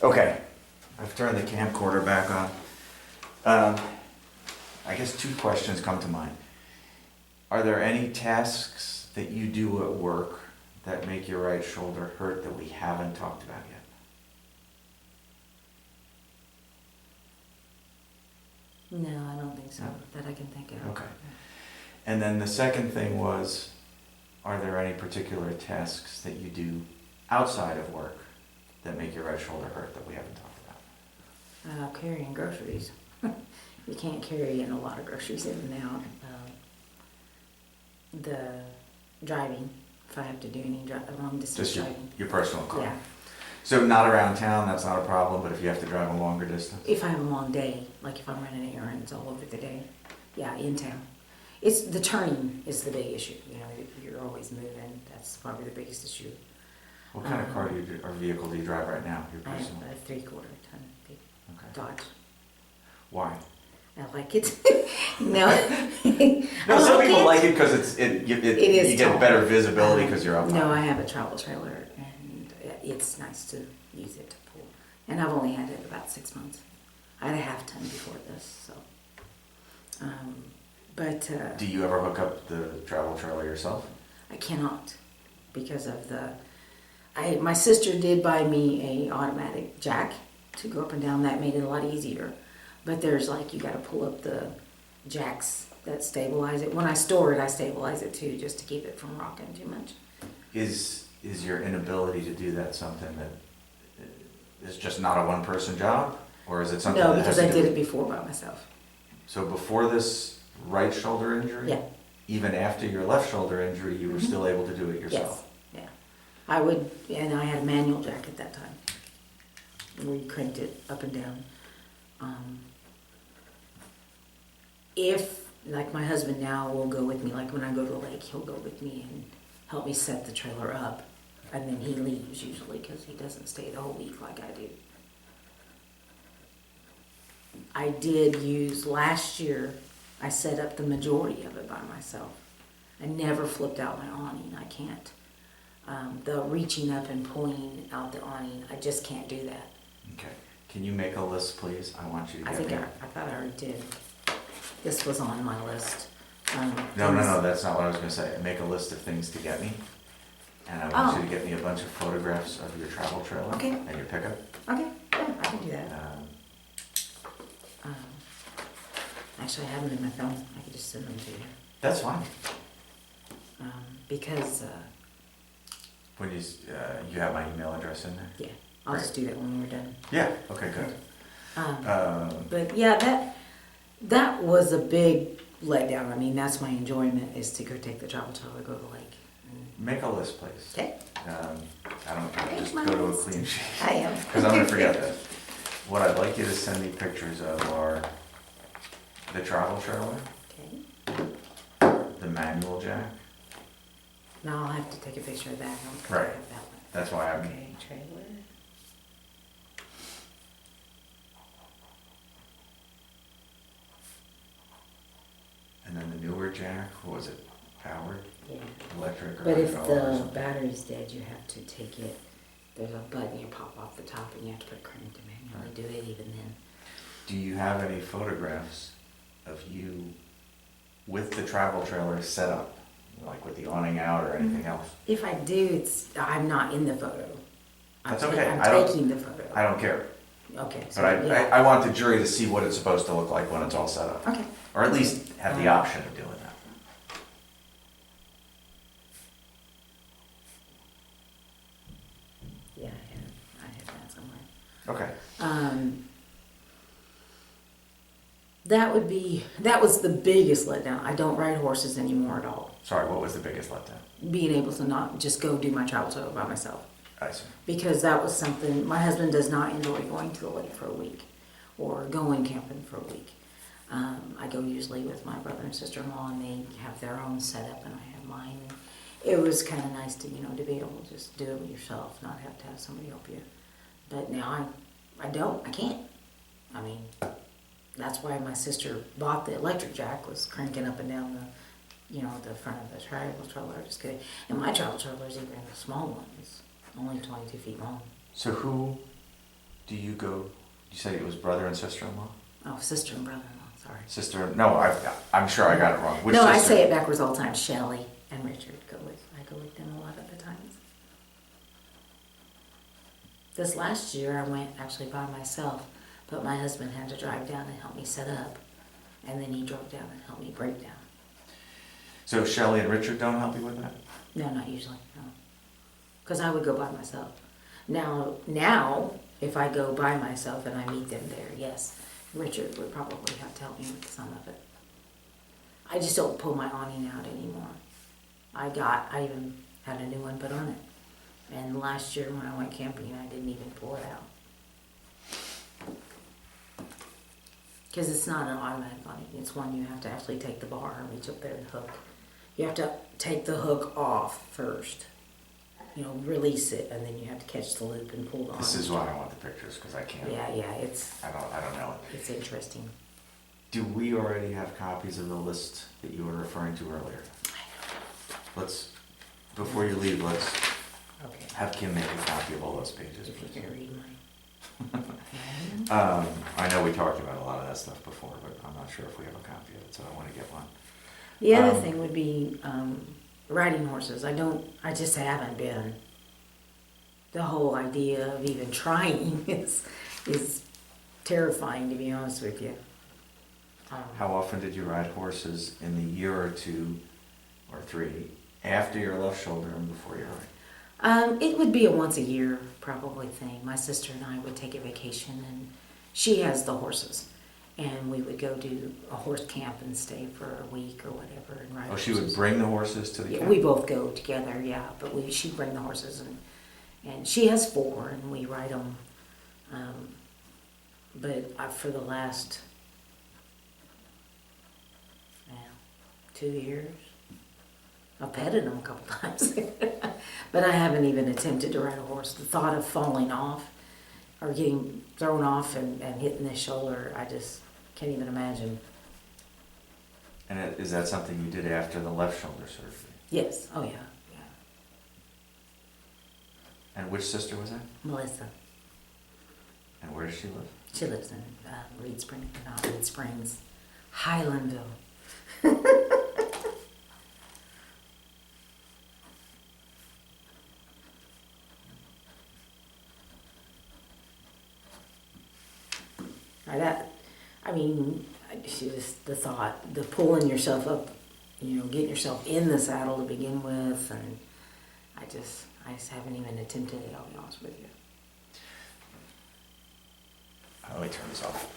Okay, I've turned the camcorder back on. I guess two questions come to mind. Are there any tasks that you do at work that make your right shoulder hurt that we haven't talked about yet? No, I don't think so, that I can think of. Okay. And then the second thing was, are there any particular tasks that you do outside of work that make your right shoulder hurt that we haven't talked about? Carrying groceries. You can't carry in a lot of groceries in and out. The driving, if I have to do any long distance Just driving. your personal car? Yeah. So not around town, that's not a problem, but if you have to drive a longer distance? If I have a long day, like if I'm running errands all over the day, yeah, in town. It's the turning is the big issue. You know, you're always moving. That's probably the biggest issue. What kind of car do you do, or vehicle do you drive right now, your I have personal? a 3/4 ton big Okay. Dodge. Why? I like it. No. No, some people like it because It is you get tall. better visibility because you're up high. No, I have a travel trailer, and it's nice to use it to pull. And I've only had it about 6 months. I had a half ton before this, so. Do you ever hook up the travel trailer yourself? I cannot because of my sister did buy me a automatic jack to go up and down. That made it a lot easier. But there's you got to pull up the jacks that stabilize it. When I store it, I stabilize it too, just to keep it from rocking too much. Is your inability to do that something that is just not a one-person job? Or is it something No, that has because to I do did with- it before by myself. So before this right shoulder injury? Yeah. Even after your left shoulder injury, you were Mhm. still able to do it yourself? Yes, yeah. I would, and I had a manual jack at that time. Where you cranked it up and down. If, like my husband now will go with me, like when I go to the lake, he'll go with me and help me set the trailer up. And then he leaves usually because he doesn't stay the whole week like I do. I did use last year, I set up the majority of it by myself. I never flipped out my awning, I can't. The reaching up and pulling out the awning, I just can't do that. Okay. Can you make a list, please? I want you to I get think me. I thought I already did. This was on my list. No, that's not what I was gonna say. Make a list of things to get me. And I want you to get me a bunch of photographs of your travel trailer Okay. and your pickup. Okay, yeah, I can do that. Um, Actually, I have them in my phone. I can just send them to you. That's fine. Because, When you have my email address in there? yeah, I'll just do that when we're done. Yeah, okay, good. But yeah, that was a big letdown. I mean, that's my enjoyment, is to go take the travel trailer, go to the lake. Make a list, please. Okay. I don't, Make just my go to a list. clean sheet. I am. Because I'm gonna forget that. What I'd like you to send me pictures of are the travel trailer, Okay. the manual jack. Now I'll have to take a picture of that one. 'cause I Right. have that one. That's why I'm, Okay, trailer. and then the newer jack, what was it, powered, Yeah. electric, or But if hydraulic or the something? battery's dead, you have to take it, there's a button you pop off the top and you have to put a crank to manually do it even then. Do you have any photographs of you with the travel trailer set up, like with the awning out or anything else? If I do, I'm not in the photo. That's okay. I'm I don't- taking the photo. I don't care, Okay, so but yeah. I want the jury to see what it's supposed to look like when it's all set up. Okay. Or at least have the option of doing that. Yeah, I have that somewhere. Okay. That was the biggest letdown. I don't ride horses anymore at all. Sorry, what was the biggest letdown? Being able to not just go do my travel trailer by myself. I see. Because that was something, my husband does not enjoy going to the lake for a week or going camping for a week. I go usually with my brother and sister-in-law, and they have their own setup and I have mine. It was kind of nice to, to be able to just do it yourself, not have to have somebody help you. But now I can't. I mean, that's why my sister bought the electric jack, was cranking up and down the front of the travel trailer. Just kidding. And my travel trailer is even a small one. It's only 22 feet long. So who Do you go, you said it was brother and sister-in-law? Oh, sister and brother-in-law, sorry. Sister, no, I'm sure I got it wrong. Which No, I sister? say it backwards all the time. Shelley and Richard I go with them a lot of the times. This last year I went actually by myself, but my husband had to drive down and help me set up, and then he drove down and helped me break down. So Shelley and Richard don't help you with that? No, not usually, no. Because I would go by myself. Now, if I go by myself and I meet them there, yes, Richard would probably have to help me with some of it. I just don't pull my awning out anymore. I even had a new one put on it. And last year when I went camping, I didn't even pull it out. Because it's not an automatic awning. It's one you have to actually take the bar and reach up there and hook. You have to take the hook off first. You know, release it, and then you have to catch the loop and pull the awning. This is why I want the pictures, because I can't. Yeah, I don't know it. it's interesting. Do we already have copies of the list that you were referring to earlier? Before you leave, let's Okay. have Kim make a copy of all those pages, If you please. can read mine. I know we talked about a lot of that stuff before, but I'm not sure if we have a copy of it, so I want to get one. The other thing would be riding horses. I just haven't been. The whole idea of even trying is terrifying, to be honest with you. How often did you ride horses in the year or 2 or 3 after your left shoulder and before your right? It would be a once a year probably thing. My sister and I would take a vacation, and she has the horses. And we would go do a horse camp and stay for a week or whatever and ride Oh, she would horses. bring the horses to the Yeah, camp? we both go together, yeah. But she'd bring the horses, and she has 4, and we ride them. For the last 2 years, I've petted them a couple times. But I haven't even attempted to ride a horse. The thought of falling off or getting thrown off and hitting the shoulder, I just can't even imagine. And is that something you did after the left shoulder surgery? Yes, oh yeah. And which sister was that? Melissa, And where does she live? she lives in Reed Springs, Highlandville. The thought, the pulling yourself up, getting yourself in the saddle to begin with, and I just haven't even attempted it, I'll be honest with you. Let me turn this off.